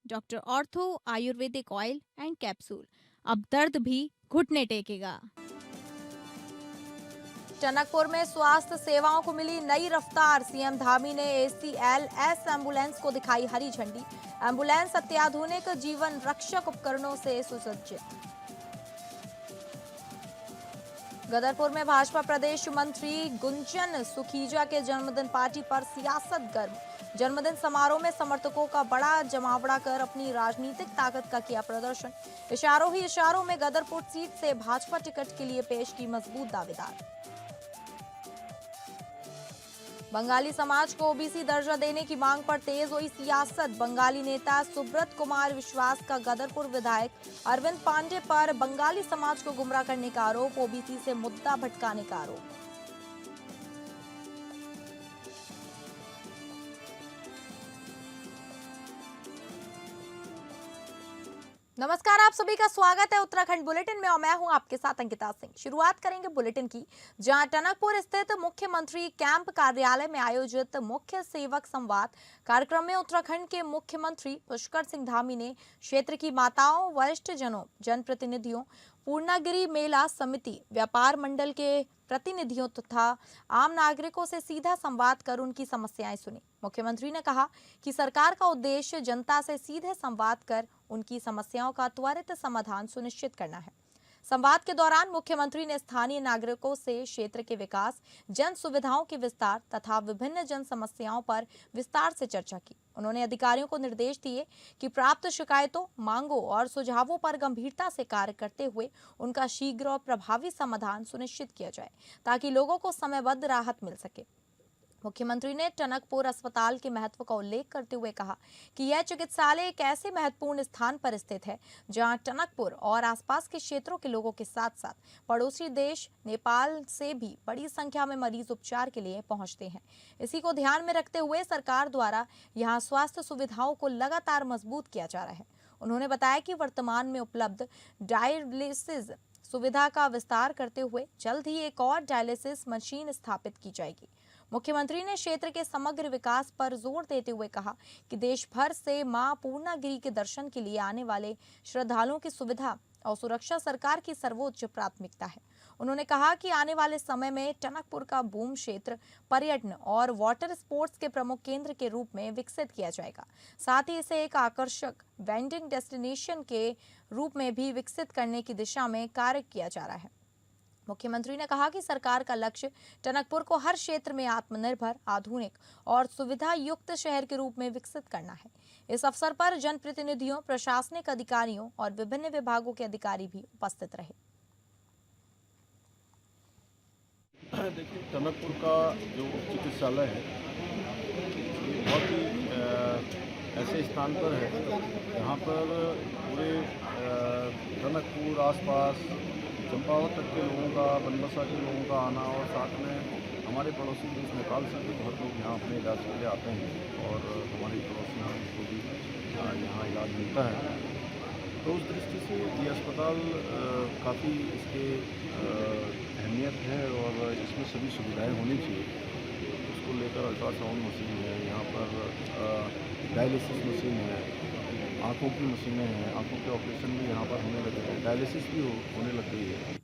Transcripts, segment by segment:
Doctor ortho Ayurvedic oil and capsule. अब दर्द भी घुटने टेकेगा। टनकपुर में स्वास्थ्य सेवाओं को मिली नई रफ्तार। सीएम धामी ने एसीएलएस एम्बुलेंस को दिखाई हरी झंडी। एम्बुलेंस अत्याधुनिक जीवन रक्षक उपकरणों से सुसज्जित। गदरपुर में भाजपा प्रदेश मंत्री गुंजन सुखीजा के जन्मदिन पार्टी पर सियासत गर्म। जन्मदिन समारोह में समर्थकों का बड़ा जमावड़ा कर अपनी राजनीतिक ताकत का किया प्रदर्शन। इशारों ही इशारों में गदरपुर सीट से भाजपा टिकट के लिए पेश की मजबूत दावेदार। बंगाली समाज को ओबीसी दर्जा देने की मांग पर तेज हुई सियासत। बंगाली नेता सुब्रत कुमार विश्वास का गदरपुर विधायक अरविंद पांडे पर बंगाली समाज को गुमराह करने का आरोप, ओबीसी से मुद्दा भटकाने का आरोप। नमस्कार, आप सभी का स्वागत है उत्तराखंड बुलेटिन में और मैं हूं आपके साथ अंकिता सिंह। शुरुआत करेंगे बुलेटिन की, जहां टनकपुर स्थित मुख्यमंत्री कैंप कार्यालय में आयोजित मुख्य सेवक संवाद कार्यक्रम में उत्तराखंड के मुख्यमंत्री पुष्कर सिंह धामी ने क्षेत्र की माताओं, वरिष्ठ जनों, जनप्रतिनिधियों, पूर्णागिरी मेला समिति, व्यापार मंडल के प्रतिनिधियों तथा आम नागरिकों से सीधा संवाद कर उनकी समस्याएं सुनी। मुख्यमंत्री ने कहा कि सरकार का उद्देश्य जनता से सीधे संवाद कर उनकी समस्याओं का त्वरित समाधान सुनिश्चित करना है। संवाद के दौरान मुख्यमंत्री ने स्थानीय नागरिकों से क्षेत्र के विकास, जन सुविधाओं के विस्तार तथा विभिन्न जन समस्याओं पर विस्तार से चर्चा की। उन्होंने अधिकारियों को निर्देश दिए कि प्राप्त शिकायतों, मांगों और सुझावों पर गंभीरता से कार्य करते हुए उनका शीघ्र और प्रभावी समाधान सुनिश्चित किया जाए, ताकि लोगों को समयबद्ध राहत मिल सके। मुख्यमंत्री ने टनकपुर अस्पताल के महत्व का उल्लेख करते हुए कहा कि यह चिकित्सालय एक ऐसे महत्वपूर्ण स्थान पर स्थित है जहां टनकपुर और आसपास के क्षेत्रों के लोगों के साथ साथ पड़ोसी देश नेपाल से भी बड़ी संख्या में मरीज उपचार के लिए पहुंचते हैं। इसी को ध्यान में रखते हुए सरकार द्वारा यहां स्वास्थ्य सुविधाओं को लगातार मजबूत किया जा रहा है। उन्होंने बताया कि वर्तमान में उपलब्ध डायलिसिस सुविधा का विस्तार करते हुए जल्द ही एक और डायलिसिस मशीन स्थापित की जाएगी। मुख्यमंत्री ने क्षेत्र के समग्र विकास पर जोर देते हुए कहा कि देश भर से मां पूर्णागिरी के दर्शन के लिए आने वाले श्रद्धालुओं की सुविधा और सुरक्षा सरकार की सर्वोच्च प्राथमिकता है। उन्होंने कहा कि आने वाले समय में टनकपुर का बूम क्षेत्र पर्यटन और वाटर स्पोर्ट्स के प्रमुख केंद्र के रूप में विकसित किया जाएगा। साथ ही इसे एक आकर्षक वेंडिंग डेस्टिनेशन के रूप में भी विकसित करने की दिशा में कार्य किया जा रहा है। मुख्यमंत्री ने कहा कि सरकार का लक्ष्य टनकपुर को हर क्षेत्र में आत्मनिर्भर, आधुनिक और सुविधा युक्त शहर के रूप में विकसित करना है। इस अवसर पर जनप्रतिनिधियों, प्रशासनिक अधिकारियों और विभिन्न विभागों के अधिकारी भी उपस्थित रहे। देखिए, टनकपुर का जो चिकित्सालय है ये बहुत ही ऐसे स्थान पर है जहाँ पर पूरे टनकपुर आसपास चंपावत तक के लोगों का, बनबसा के लोगों का आना और साथ में हमारे पड़ोसी देश नेपाल से भी बहुत लोग यहाँ अपने इलाज के लिए आते हैं और हमारी पड़ोसियों को भी यहाँ इलाज मिलता है। तो उस दृष्टि से ये अस्पताल काफ़ी इसके अहमियत है और इसमें सभी सुविधाएं होनी चाहिए। उसको लेकर अल्ट्रासाउंड मशीन है, यहाँ पर डायलिसिस मशीन है, आँखों की मशीनें हैं, आँखों के ऑपरेशन भी यहाँ पर होने लगे हैं, डायलिसिस भी होने लग गई है।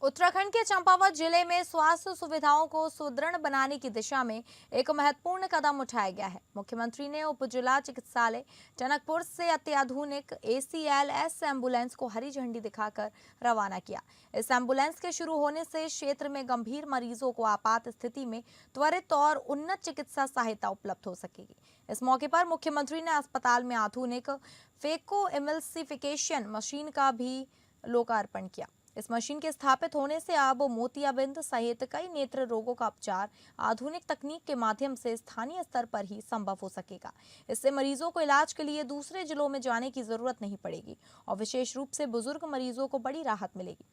उत्तराखंड के चंपावत जिले में स्वास्थ्य सुविधाओं को सुदृढ़ बनाने की दिशा में एक महत्वपूर्ण कदम उठाया गया है। मुख्यमंत्री ने उप जिला चिकित्सालय टनकपुर से अत्याधुनिक एसीएलएस एम्बुलेंस को हरी झंडी दिखाकर रवाना किया। इस एम्बुलेंस के शुरू होने से क्षेत्र में गंभीर मरीजों को आपात स्थिति में त्वरित और उन्नत चिकित्सा सहायता उपलब्ध हो सकेगी। इस मौके पर मुख्यमंत्री ने अस्पताल में आधुनिक फेको इमल्सिफिकेशन मशीन का भी लोकार्पण किया। इस मशीन के स्थापित होने से अब मोतियाबिंद सहित कई नेत्र रोगों का उपचार आधुनिक तकनीक के माध्यम से स्थानीय स्तर पर ही संभव हो सकेगा। इससे मरीजों को इलाज के लिए दूसरे जिलों में जाने की जरूरत नहीं पड़ेगी और विशेष रूप से बुजुर्ग मरीजों को बड़ी राहत मिलेगी।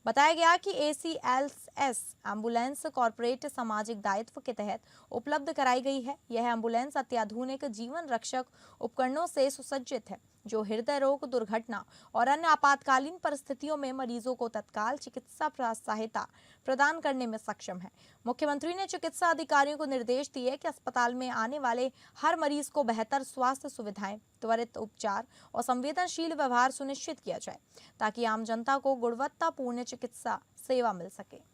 बताया गया कि एसीएलएस एम्बुलेंस कॉर्पोरेट सामाजिक दायित्व के तहत उपलब्ध कराई गई है। यह एम्बुलेंस अत्याधुनिक जीवन रक्षक उपकरणों से सुसज्जित है, जो हृदय रोग, दुर्घटना और अन्य आपातकालीन परिस्थितियों में मरीजों को तत्काल चिकित्सा सहायता प्रदान करने में सक्षम है। मुख्यमंत्री ने चिकित्सा अधिकारियों को निर्देश दिए कि अस्पताल में आने वाले हर मरीज को बेहतर स्वास्थ्य सुविधाएं त्वरित उपचार और संवेदनशील व्यवहार सुनिश्चित किया जाए ताकि आम जनता को गुणवत्तापूर्ण चिकित्सा सेवा मिल सके।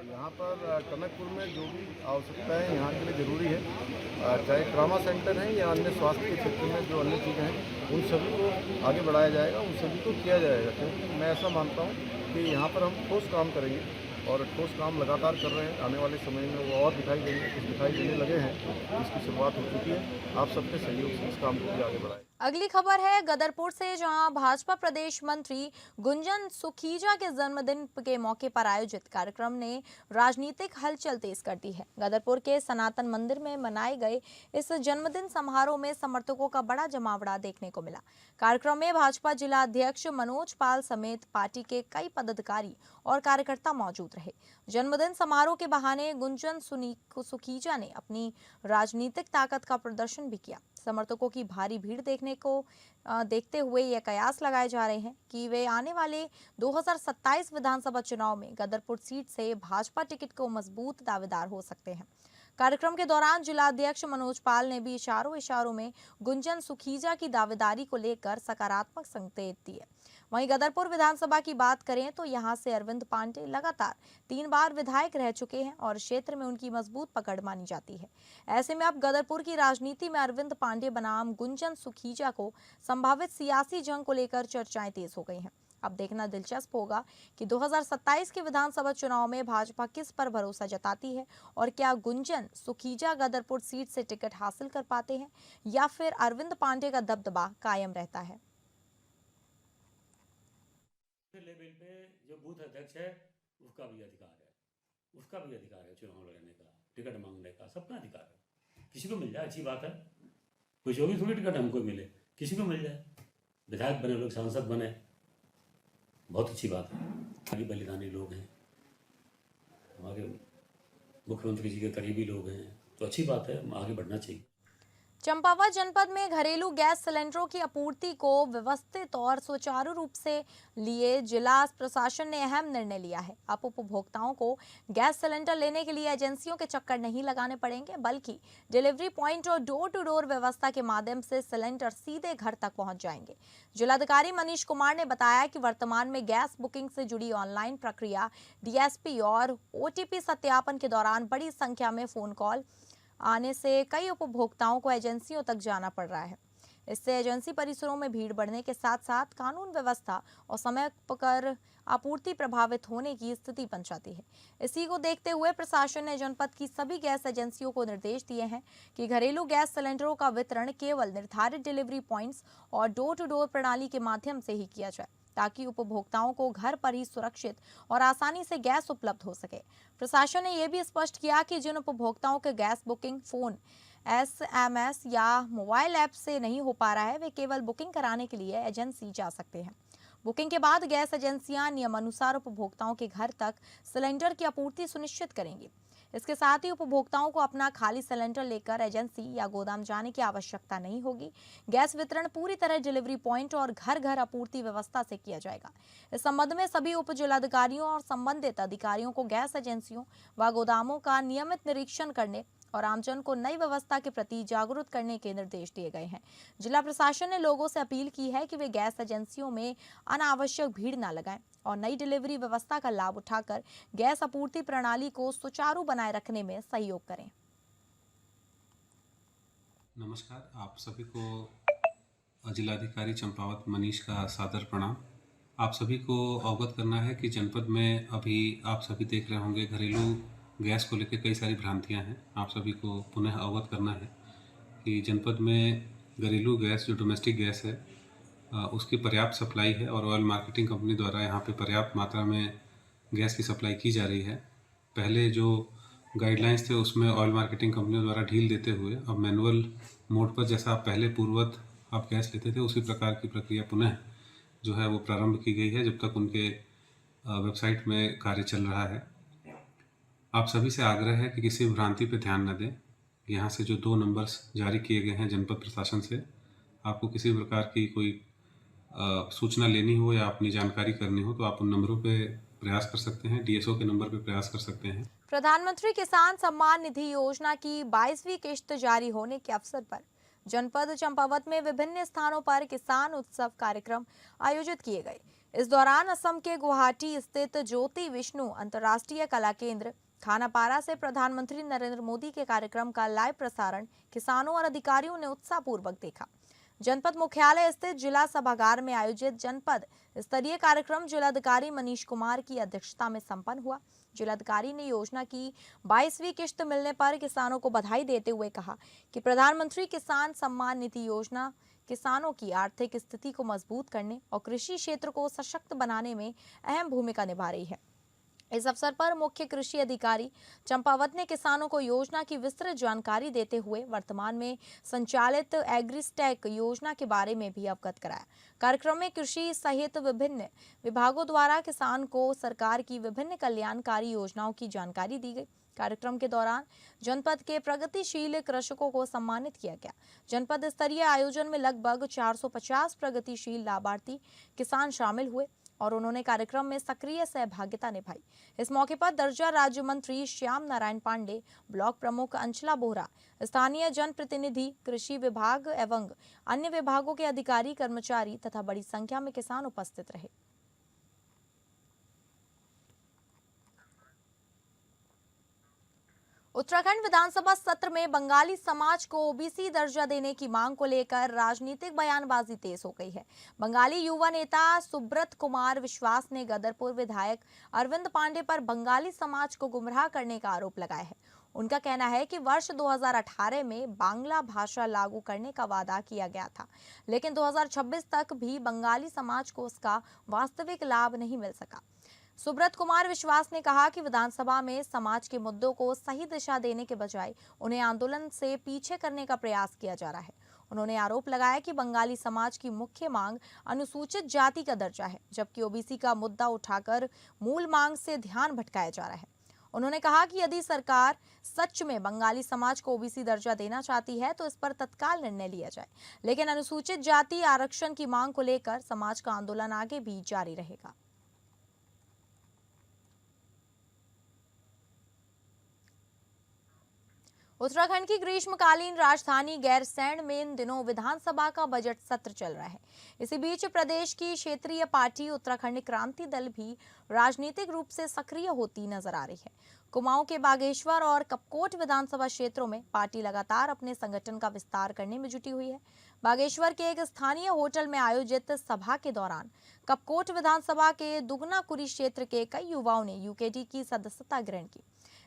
यहाँ पर टनकपुर में जो भी आवश्यकताएं यहाँ के लिए ज़रूरी है, चाहे ट्रॉमा सेंटर है या अन्य स्वास्थ्य के क्षेत्र में जो अन्य चीज़ें हैं, उन सभी को आगे बढ़ाया जाएगा, उन सभी को किया जाएगा। क्योंकि मैं ऐसा मानता हूँ कि यहाँ पर हम ठोस काम करेंगे और ठोस काम लगातार कर रहे हैं। आने वाले समय में वो और दिखाई देंगे, कुछ दिखाई देने लगे हैं, इसकी शुरुआत हो चुकी है। आप सबके सहयोग से इस काम को आगे बढ़ाएं। अगली खबर है गदरपुर से, जहां भाजपा प्रदेश मंत्री गुंजन सुखीजा के जन्मदिन के मौके पर आयोजित कार्यक्रम ने राजनीतिक हलचल तेज कर दी है। गदरपुर के सनातन मंदिर में मनाए गए इस जन्मदिन समारोह में समर्थकों का बड़ा जमावड़ा देखने को मिला। कार्यक्रम में भाजपा जिला अध्यक्ष मनोज पाल समेत पार्टी के कई पदाधिकारी और कार्यकर्ता मौजूद रहे। जन्मदिन समारोह के बहाने गुंजन सुखीजा ने अपनी राजनीतिक ताकत का प्रदर्शन भी किया। समर्थकों की भारी भीड़ देखते हुए यह कयास लगाए जा रहे हैं कि वे आने वाले 2027 विधानसभा चुनाव में गदरपुर सीट से भाजपा टिकट को मजबूत दावेदार हो सकते हैं। कार्यक्रम के दौरान जिला अध्यक्ष मनोज पाल ने भी इशारों में गुंजन सुखीजा की दावेदारी को लेकर सकारात्मक संकेत दिए। वहीं गदरपुर विधानसभा की बात करें तो यहां से अरविंद पांडे लगातार 3 बार विधायक रह चुके हैं और क्षेत्र में उनकी मजबूत पकड़ मानी जाती है। ऐसे में अब गदरपुर की राजनीति में अरविंद पांडे बनाम गुंजन सुखीजा को संभावित सियासी जंग को लेकर चर्चाएं तेज हो गई हैं। अब देखना दिलचस्प होगा कि 2027 के विधानसभा चुनाव में भाजपा किस पर भरोसा जताती है और क्या गुंजन सुखीजा गदरपुर सीट से टिकट हासिल कर पाते हैं या फिर अरविंद पांडे का दबदबा कायम रहता है। लेवल पे जो बूथ अध्यक्ष है उसका भी अधिकार है चुनाव लड़ने का, टिकट मांगने का, सबका अधिकार है। किसी को मिल जाए अच्छी बात है, कोई जो भी थोड़ी टिकट हमको मिले, किसी को मिल जाए, विधायक बने लोग, सांसद बने, बहुत अच्छी बात है। आगे बलिदानी लोग हैं, हमारे मुख्यमंत्री जी के करीबी लोग हैं, तो अच्छी बात है, आगे बढ़ना चाहिए। चंपावत जनपद में घरेलू गैस सिलेंडरों की आपूर्ति को व्यवस्थित और सुचारू रूप से लिए जिला प्रशासन ने अहम निर्णय लिया है। अब उपभोक्ताओं को गैस सिलेंडर लेने के लिए एजेंसियों के चक्कर नहीं लगाने पड़ेंगे, बल्कि डिलीवरी पॉइंट और डोर टू डोर व्यवस्था के माध्यम से सिलेंडर सीधे घर तक पहुंच जाएंगे। जिलाधिकारी मनीष कुमार ने बताया कि वर्तमान में गैस बुकिंग से जुड़ी ऑनलाइन प्रक्रिया, डीएसपी और ओटीपी सत्यापन के दौरान बड़ी संख्या में फोन कॉल आने से कई उपभोक्ताओं को एजेंसियों तक जाना पड़ रहा है। इससे एजेंसी परिसरों में भीड़ बढ़ने के साथ साथ कानून व्यवस्था और समय पर आपूर्ति प्रभावित होने की स्थिति बन जाती है। इसी को देखते हुए प्रशासन ने जनपद की सभी गैस एजेंसियों को निर्देश दिए हैं कि घरेलू गैस सिलेंडरों का वितरण केवल निर्धारित डिलीवरी पॉइंट्स और डोर टू डोर प्रणाली के माध्यम से ही किया जाए, ताकि उपभोक्ताओं को घर पर ही सुरक्षित और आसानी से गैस उपलब्ध हो सके। प्रशासन ने यह भी स्पष्ट किया कि जिन उपभोक्ताओं के गैस बुकिंग फोन, एसएमएस या मोबाइल ऐप से नहीं हो पा रहा है, वे केवल बुकिंग कराने के लिए एजेंसी जा सकते हैं। बुकिंग के बाद गैस एजेंसियां नियमानुसार उपभोक्ताओं के घर तक सिलेंडर की आपूर्ति सुनिश्चित करेंगी। इसके साथ ही उपभोक्ताओं को अपना खाली सिलेंडर लेकर एजेंसी या गोदाम जाने की आवश्यकता नहीं होगी। गैस वितरण पूरी तरह डिलीवरी पॉइंट और घर घर आपूर्ति व्यवस्था से किया जाएगा। इस संबंध में सभी उप जिलाधिकारियों और संबंधित अधिकारियों को गैस एजेंसियों व गोदामों का नियमित निरीक्षण करने और आमजन को नई व्यवस्था के प्रति जागरूक करने के निर्देश दिए गए हैं। जिला प्रशासन ने लोगों से अपील की है कि वे गैस एजेंसियों में अनावश्यक भीड़ न लगाएं और नई डिलीवरी व्यवस्था का लाभ उठाकर गैस आपूर्ति प्रणाली को सुचारू बनाए रखने में सहयोग करें। नमस्कार, आप सभी को जिलाधिकारी चंपावत मनीष का सादर प्रणाम। आप सभी को अवगत करना है कि जनपद में अभी आप सभी देख रहे होंगे घरेलू गैस को लेकर कई सारी भ्रांतियां हैं। आप सभी को पुनः अवगत करना है कि जनपद में घरेलू गैस जो डोमेस्टिक गैस है उसकी पर्याप्त सप्लाई है और ऑयल मार्केटिंग कंपनी द्वारा यहाँ पे पर्याप्त मात्रा में गैस की सप्लाई की जा रही है। पहले जो गाइडलाइंस थे उसमें ऑयल मार्केटिंग कंपनियों द्वारा ढील देते हुए अब मैनुअल मोड पर जैसा आप पहले पूर्ववत आप गैस लेते थे उसी प्रकार की प्रक्रिया पुनः जो है वो प्रारंभ की गई है, जब तक उनके वेबसाइट में कार्य चल रहा है। आप सभी से आग्रह है कि किसी भ्रांति पर ध्यान न दें। यहाँ से जो 2 नंबर्स जारी किए गए हैं जनपद प्रशासन से, आपको किसी प्रकार की कोई सूचना लेनी हो या अपनी जानकारी करनी हो तो आप उन नंबरों पे प्रयास कर सकते हैं, डीएसओ के नंबर पे प्रयास कर सकते हैं। प्रधानमंत्री किसान सम्मान निधि योजना की 22वीं किश्त जारी होने के अवसर पर जनपद चंपावत में विभिन्न स्थानों पर किसान उत्सव कार्यक्रम आयोजित किए गए। इस दौरान असम के गुवाहाटी स्थित ज्योति विष्णु अंतर्राष्ट्रीय कला केंद्र खानापारा से प्रधानमंत्री नरेंद्र मोदी के कार्यक्रम का लाइव प्रसारण किसानों और अधिकारियों ने उत्साहपूर्वक देखा। जनपद मुख्यालय स्थित जिला सभागार में आयोजित जनपद स्तरीय कार्यक्रम जिलाधिकारी मनीष कुमार की अध्यक्षता में संपन्न हुआ। जिलाधिकारी ने योजना की 22वीं किश्त मिलने पर किसानों को बधाई देते हुए कहा कि प्रधानमंत्री किसान सम्मान निधि योजना किसानों की आर्थिक स्थिति को मजबूत करने और कृषि क्षेत्र को सशक्त बनाने में अहम भूमिका निभा रही है। इस अवसर पर मुख्य कृषि अधिकारी चंपावत ने किसानों को योजना की विस्तृत जानकारी देते हुए वर्तमान में संचालित एग्रीस्टैक योजना के बारे में भी अवगत कराया। कार्यक्रम में कृषि सहित विभिन्न विभागों द्वारा किसान को सरकार की विभिन्न कल्याणकारी योजनाओं की जानकारी दी गई। कार्यक्रम के दौरान जनपद के प्रगतिशील कृषकों को सम्मानित किया गया। जनपद स्तरीय आयोजन में लगभग 450 प्रगतिशील लाभार्थी किसान शामिल हुए और उन्होंने कार्यक्रम में सक्रिय सहभागिता निभाई। इस मौके पर दर्जा राज्य मंत्री श्याम नारायण पांडे, ब्लॉक प्रमुख अंचला बोहरा, स्थानीय जनप्रतिनिधि, कृषि विभाग एवं अन्य विभागों के अधिकारी, कर्मचारी तथा बड़ी संख्या में किसान उपस्थित रहे। उत्तराखंड विधानसभा सत्र में बंगाली समाज को ओबीसी दर्जा देने की मांग को लेकर राजनीतिक बयानबाजी तेज हो गई है। बंगाली युवा नेता सुब्रत कुमार विश्वास ने गदरपुर विधायक अरविंद पांडे पर बंगाली समाज को गुमराह करने का आरोप लगाया है। उनका कहना है कि वर्ष 2018 में बांग्ला भाषा लागू करने का वादा किया गया था, लेकिन 2026 तक भी बंगाली समाज को उसका वास्तविक लाभ नहीं मिल सका। सुब्रत कुमार विश्वास ने कहा कि विधानसभा में समाज के मुद्दों को सही दिशा देने के बजाय उन्हें आंदोलन से पीछे करने का प्रयास किया जा रहा है। उन्होंने आरोप लगाया कि बंगाली समाज की मुख्य मांग अनुसूचित जाति का दर्जा है, जबकि ओबीसी का मुद्दा उठाकर मूल मांग से ध्यान भटकाया जा रहा है। उन्होंने कहा कि यदि सरकार सच में बंगाली समाज को ओबीसी दर्जा देना चाहती है तो इस पर तत्काल निर्णय लिया जाए, लेकिन अनुसूचित जाति आरक्षण की मांग को लेकर समाज का आंदोलन आगे भी जारी रहेगा। उत्तराखंड की ग्रीष्मकालीन राजधानी गैरसैंण में इन दिनों विधानसभा का बजट सत्र चल रहा है। इसी बीच प्रदेश की क्षेत्रीय पार्टी उत्तराखंड क्रांति दल भी राजनीतिक रूप से सक्रिय होती नजर आ रही है। कुमाऊं के बागेश्वर और कपकोट विधानसभा क्षेत्रों में पार्टी लगातार अपने संगठन का विस्तार करने में जुटी हुई है। बागेश्वर के एक स्थानीय होटल में आयोजित सभा के दौरान कपकोट विधानसभा के दुगनाकुरी क्षेत्र के कई युवाओं ने यूकेडी की सदस्यता ग्रहण की।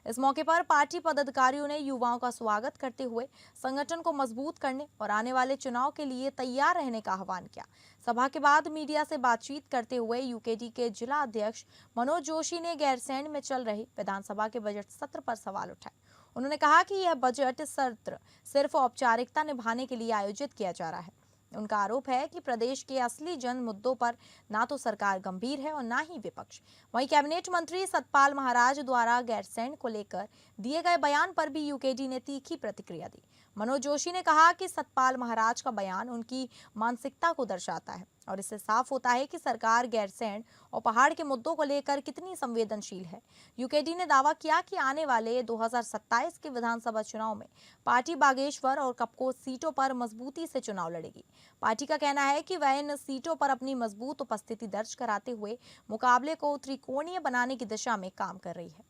इस मौके पर पार्टी पदाधिकारियों ने युवाओं का स्वागत करते हुए संगठन को मजबूत करने और आने वाले चुनाव के लिए तैयार रहने का आह्वान किया। सभा के बाद मीडिया से बातचीत करते हुए यूकेडी के जिला अध्यक्ष मनोज जोशी ने गैरसैंण में चल रहे विधानसभा के बजट सत्र पर सवाल उठाए। उन्होंने कहा कि यह बजट सत्र सिर्फ औपचारिकता निभाने के लिए आयोजित किया जा रहा है। उनका आरोप है कि प्रदेश के असली जन मुद्दों पर ना तो सरकार गंभीर है और ना ही विपक्ष। वहीं कैबिनेट मंत्री सतपाल महाराज द्वारा गैरसैंण को लेकर दिए गए बयान पर भी यूकेडी ने तीखी प्रतिक्रिया दी। मनोज जोशी ने कहा कि सतपाल महाराज का बयान उनकी मानसिकता को दर्शाता है और इससे साफ होता है कि सरकार गैरसैंण और पहाड़ के मुद्दों को लेकर कितनी संवेदनशील है। यूकेडी ने दावा किया कि आने वाले 2027 के विधानसभा चुनाव में पार्टी बागेश्वर और कपकोट सीटों पर मजबूती से चुनाव लड़ेगी। पार्टी का कहना है कि वह इन सीटों पर अपनी मजबूत उपस्थिति दर्ज कराते हुए मुकाबले को त्रिकोणीय बनाने की दिशा में काम कर रही है।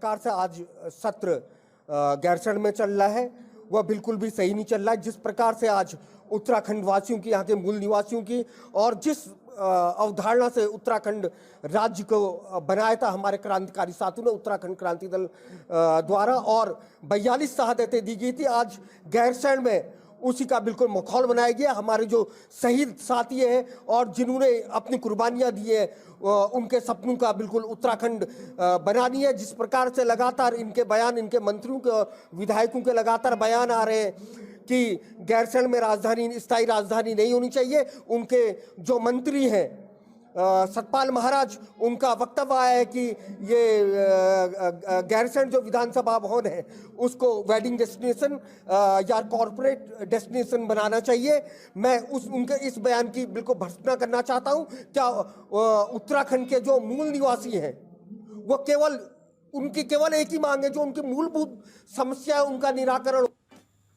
प्रकार से आज सत्र गैरसैंण में चल रहा है वह बिल्कुल भी सही नहीं चल रहा है। जिस प्रकार से आज उत्तराखंड वासियों की, यहाँ के मूल निवासियों की और जिस अवधारणा से उत्तराखंड राज्य को बनाया था हमारे क्रांतिकारी साथियों ने उत्तराखंड क्रांति दल द्वारा और 42 शहादतें दी गई थी, आज गैरसैंण में उसी का बिल्कुल माहौल बनाया गया। हमारे जो शहीद साथी हैं और जिन्होंने अपनी कुर्बानियां दी है उनके सपनों का बिल्कुल उत्तराखंड बनानी है। जिस प्रकार से लगातार इनके बयान, इनके मंत्रियों के, विधायकों के लगातार बयान आ रहे हैं कि गैरसैंण में राजधानी, स्थायी राजधानी नहीं होनी चाहिए। उनके जो मंत्री हैं सतपाल महाराज, उनका वक्तव्य आया है कि ये गैरसैंण जो विधानसभा भवन है उसको वेडिंग डेस्टिनेशन या कॉरपोरेट डेस्टिनेशन बनाना चाहिए। मैं उनके इस बयान की बिल्कुल भर्त्सना करना चाहता हूं। क्या उत्तराखंड के जो मूल निवासी हैं वो केवल उनकी केवल एक ही मांग है, जो उनकी मूलभूत समस्या है उनका निराकरण।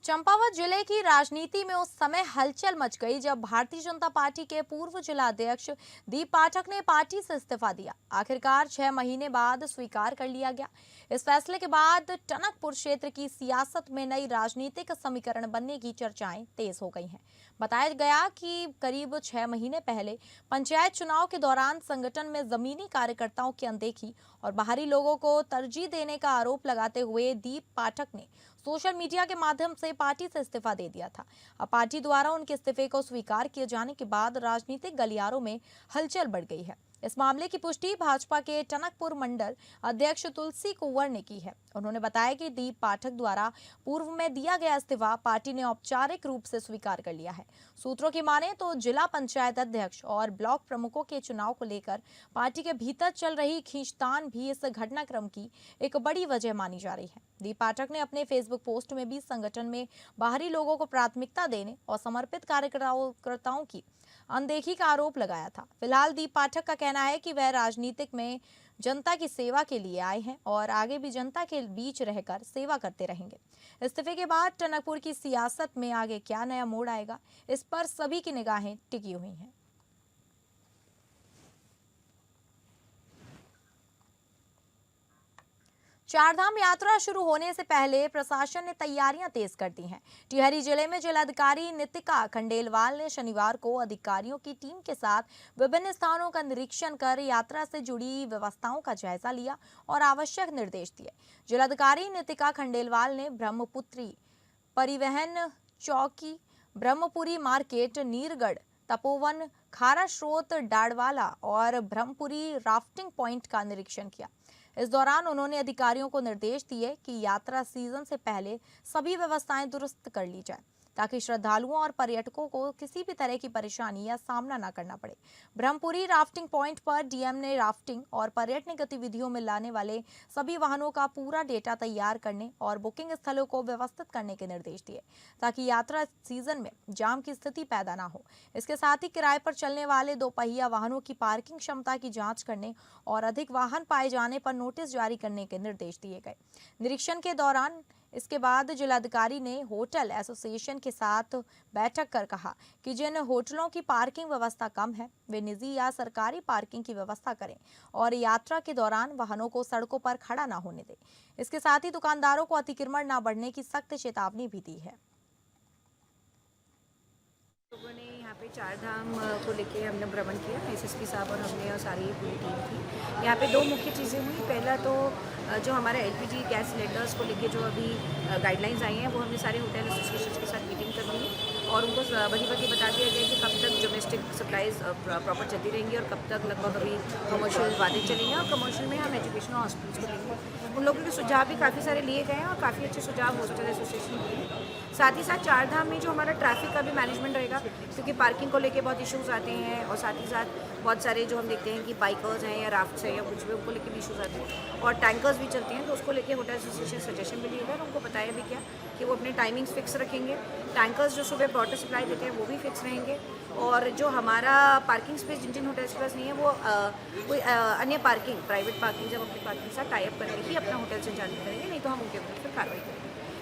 चंपावत जिले की राजनीति में उस समय हलचल मच गई जब भारतीय जनता पार्टी के पूर्व जिला अध्यक्ष दीप पाठक ने पार्टी से इस्तीफा दिया। आखिरकार 6 महीने बाद स्वीकार कर लिया गया। इस फैसले के बाद टनकपुर क्षेत्र की सियासत में नई राजनीतिक समीकरण बनने की चर्चाएं तेज हो गई हैं। बताया गया कि करीब 6 महीने पहले पंचायत चुनाव के दौरान संगठन में जमीनी कार्यकर्ताओं की अनदेखी और बाहरी लोगों को तरजीह देने का आरोप लगाते हुए दीप पाठक ने सोशल मीडिया के माध्यम से पार्टी से इस्तीफा दे दिया था। अब पार्टी द्वारा उनके इस्तीफे को स्वीकार किए जाने के बाद राजनीतिक गलियारों में हलचल बढ़ गई है। इस मामले की पुष्टि भाजपा के टनकपुर मंडल अध्यक्ष तुलसी कुंवर ने की है। उन्होंने बताया कि दीप पाठक द्वारा पूर्व में दिया गया इस्तीफा पार्टी ने औपचारिक रूप से स्वीकार कर लिया है। सूत्रों की माने तो जिला पंचायत अध्यक्ष और ब्लॉक प्रमुखों के चुनाव को लेकर पार्टी के भीतर चल रही खींचतान भी इस घटनाक्रम की एक बड़ी वजह मानी जा रही है। दीप पाठक ने अपने फेसबुक पोस्ट में भी संगठन में बाहरी लोगों को प्राथमिकता देने और समर्पित कार्यकर्ताओं की अनदेखी का आरोप लगाया था। फिलहाल दीप पाठक का कहना है कि वह राजनीतिक में जनता की सेवा के लिए आए हैं और आगे भी जनता के बीच रहकर सेवा करते रहेंगे। इस्तीफे के बाद टनकपुर की सियासत में आगे क्या नया मोड़ आएगा, इस पर सभी की निगाहें टिकी हुई हैं। चारधाम यात्रा शुरू होने से पहले प्रशासन ने तैयारियां तेज कर दी हैं। टिहरी जिले में जिलाधिकारी नितिका खंडेलवाल ने शनिवार को अधिकारियों की टीम के साथ विभिन्न स्थानों का निरीक्षण कर यात्रा से जुड़ी व्यवस्थाओं का जायजा लिया और आवश्यक निर्देश दिए। जिलाधिकारी नितिका खंडेलवाल ने ब्रह्मपुत्री परिवहन चौकी, ब्रह्मपुरी मार्केट, नीरगढ़, तपोवन, खारा स्रोत, डाडवाला और ब्रह्मपुरी राफ्टिंग पॉइंट का निरीक्षण किया। इस दौरान उन्होंने अधिकारियों को निर्देश दिए कि यात्रा सीजन से पहले सभी व्यवस्थाएं दुरुस्त कर ली जाए ताकि श्रद्धालुओं और पर्यटकों को किसी भी तरह की परेशानी या सामना न करना पड़े। ब्रह्मपुरी राफ्टिंग पॉइंट पर डीएम ने राफ्टिंग और पर्यटन गतिविधियों में लाने वाले सभी वाहनों का पूरा डेटा तैयार करने और बुकिंग स्थलों को व्यवस्थित करने के निर्देश दिए ताकि यात्रा सीजन में जाम की स्थिति पैदा न हो। इसके साथ ही किराए पर चलने वाले 2 पहिया वाहनों की पार्किंग क्षमता की जाँच करने और अधिक वाहन पाए जाने पर नोटिस जारी करने के निर्देश दिए गए। निरीक्षण के दौरान इसके बाद जिलाधिकारी ने होटल एसोसिएशन के साथ बैठक कर कहा कि जिन होटलों की पार्किंग व्यवस्था कम है वे निजी या सरकारी पार्किंग की व्यवस्था करें और यात्रा के दौरान वाहनों को सड़कों पर खड़ा न होने दें। इसके साथ ही दुकानदारों को अतिक्रमण न बढ़ने की सख्त चेतावनी भी दी है। लोगों ने यहाँ पे चारधाम को लेके हमने भ्रमण किया, एसएसपी साहब और हमने और सारी पूरी टीम थी। यहाँ पे 2 मुख्य चीज़ें हुई। पहला तो जो हमारा एलपीजी गैस सिलेंडर्स को लेके जो अभी गाइडलाइंस आई हैं वो हमने सारे होटल एसोसिएशन के साथ मीटिंग कर ली और उनको बड़ी बता दिया गया कि कब तक डोमेस्टिक सप्लाईज प्रॉपर चलती रहेंगी और कब तक लगभग अभी कमर्शियल वादे चलेंगे और कमर्शियल में हम एजुकेशनल हॉस्पिटल्स को लेंगे। उन लोगों के सुझाव भी काफ़ी सारे लिए गए हैं और काफ़ी अच्छे सुझाव हॉस्पिटल एसोसिएशन ने दिए। साथ ही साथ चारधाम में जो हमारा ट्रैफिक का भी मैनेजमेंट रहेगा क्योंकि पार्किंग को लेके बहुत इश्यूज आते हैं और साथ ही साथ बहुत सारे जो हम देखते हैं कि बाइकर्स हैं या राफ्ट्स हैं या कुछ भी उनको लेके भी इशूज़ आते हैं और टैंकर्स भी चलते हैं तो उसको लेके होटल एसोसिएशन सजेशन भी लिए गए और उनको बताया भी क्या कि वो अपने टाइमिंग्स फिक्स रखेंगे। टैंकर्स जो सुबह वाटर सप्लाई देते हैं वो भी फिक्स रहेंगे और जो हमारा पार्किंग स्पेस जिन होटल्स के पास नहीं है वो कोई अन्य पार्किंग प्राइवेट पार्किंग जब अपनी पार्किंग के साथ टाइप करके ही अपना होटल से जारी करेंगे, नहीं तो हम उनके ऊपर फिर कार्रवाई करेंगे।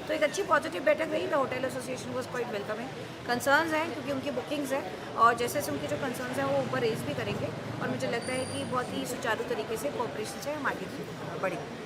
तो एक अच्छी पॉजिटिव बैठक रही। The hotel association was quite welcome है। कंसर्न्स हैं क्योंकि उनकी बुकिंग्स हैं और जैसे जैसे उनके जो कंसर्न्स हैं वो ऊपर रेज भी करेंगे और मुझे लगता है कि बहुत ही सुचारू तरीके से कोऑपरेशन से हम आगे बढ़ेंगे।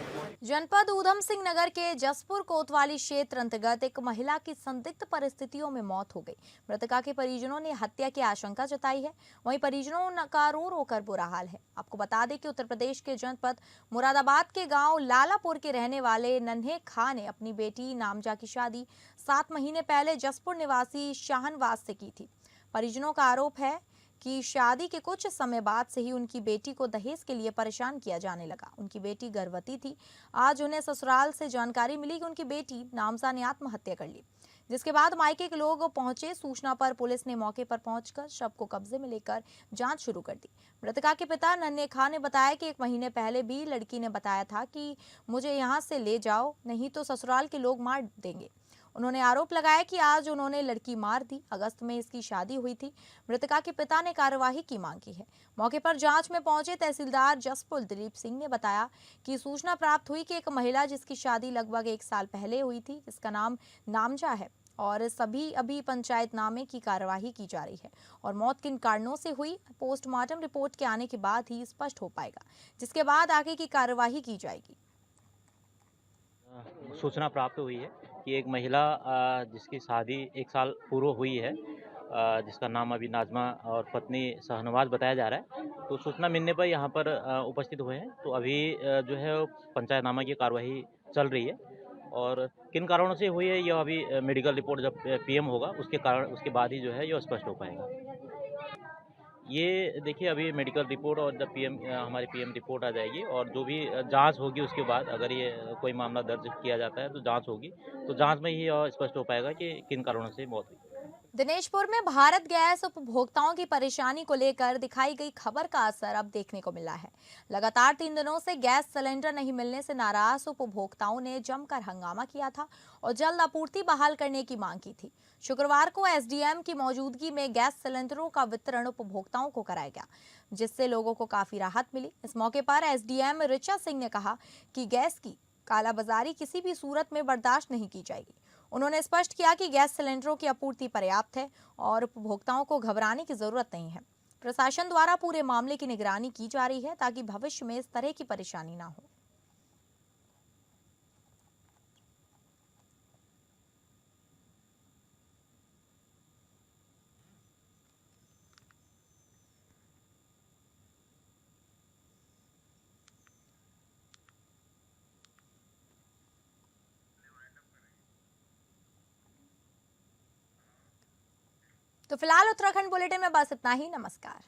जनपद ऊधम सिंह नगर के जसपुर कोतवाली क्षेत्र अंतर्गत एक महिला की संदिग्ध परिस्थितियों में मौत हो गई। मृतका के परिजनों ने हत्या की आशंका जताई है। वहीं परिजनों का रो रो कर बुरा हाल है। आपको बता दें कि उत्तर प्रदेश के जनपद मुरादाबाद के गांव लालापुर के रहने वाले नन्हे खां ने अपनी बेटी नामजा की शादी 7 महीने पहले जसपुर निवासी शाहनवाज से की थी। परिजनों का आरोप है कि शादी के कुछ समय बाद से ही उनकी बेटी को दहेज के लिए परेशान किया जाने लगा। उनकी बेटी गर्भवती थी। आज उन्हें ससुराल से जानकारी मिली कि उनकी बेटी नामजा ने आत्महत्या कर ली, जिसके बाद मायके के लोग पहुंचे। सूचना पर पुलिस ने मौके पर पहुंचकर शव को कब्जे में लेकर जांच शुरू कर दी। मृतका के पिता नन्हे खां ने बताया कि 1 महीने पहले भी लड़की ने बताया था कि मुझे यहां से ले जाओ, नहीं तो ससुराल के लोग मार देंगे। उन्होंने आरोप लगाया कि आज उन्होंने लड़की मार दी। अगस्त में इसकी शादी हुई थी। मृतका के पिता ने कार्यवाही की मांग की है। मौके पर जांच में पहुंचे तहसीलदार जसपुर दिलीप सिंह ने बताया कि सूचना प्राप्त हुई कि एक महिला जिसकी शादी लगभग 1 साल पहले हुई थी, जिसका नाम नामजा है, और सभी अभी पंचायतनामे की कार्यवाही की जा रही है और मौत किन कारणों से हुई पोस्टमार्टम रिपोर्ट के आने के बाद ही स्पष्ट हो पाएगा, जिसके बाद आगे की कार्यवाही की जाएगी। सूचना प्राप्त हुई है कि एक महिला जिसकी शादी 1 साल पूर्व हुई है, जिसका नाम अभी नाज़मा और पत्नी शाहनवाज बताया जा रहा है। तो सूचना मिलने पर यहाँ पर उपस्थित हुए हैं। तो अभी जो है वो पंचायतनामा की कार्यवाही चल रही है और किन कारणों से हुई है यह अभी मेडिकल रिपोर्ट जब पीएम होगा उसके बाद ही जो है ये स्पष्ट हो पाएगा। ये देखिए अभी मेडिकल रिपोर्ट और जब हमारी पीएम रिपोर्ट आ जाएगी और जो भी जांच होगी उसके बाद अगर ये कोई मामला दर्ज किया जाता है तो जांच होगी, तो जांच में ही स्पष्ट हो पाएगा कि किन कारणों से मौत हुई। दिनेशपुर में भारत गैस उपभोक्ताओं की परेशानी को लेकर दिखाई गई खबर का असर अब देखने को मिला है। लगातार 3 दिनों से गैस सिलेंडर नहीं मिलने से नाराज उपभोक्ताओं ने जमकर हंगामा किया था और जल्द आपूर्ति बहाल करने की मांग की थी। शुक्रवार को एसडीएम की मौजूदगी में गैस सिलेंडरों का वितरण उपभोक्ताओं को कराया गया, जिससे लोगों को काफी राहत मिली। इस मौके पर एसडीएम ऋचा सिंह ने कहा कि गैस की कालाबाजारी किसी भी सूरत में बर्दाश्त नहीं की जाएगी। उन्होंने स्पष्ट किया कि गैस सिलेंडरों की आपूर्ति पर्याप्त है और उपभोक्ताओं को घबराने की जरूरत नहीं है। प्रशासन द्वारा पूरे मामले की निगरानी की जा रही है ताकि भविष्य में इस तरह की परेशानी ना हो। तो फिलहाल उत्तराखंड बुलेटिन में बस इतना ही। नमस्कार।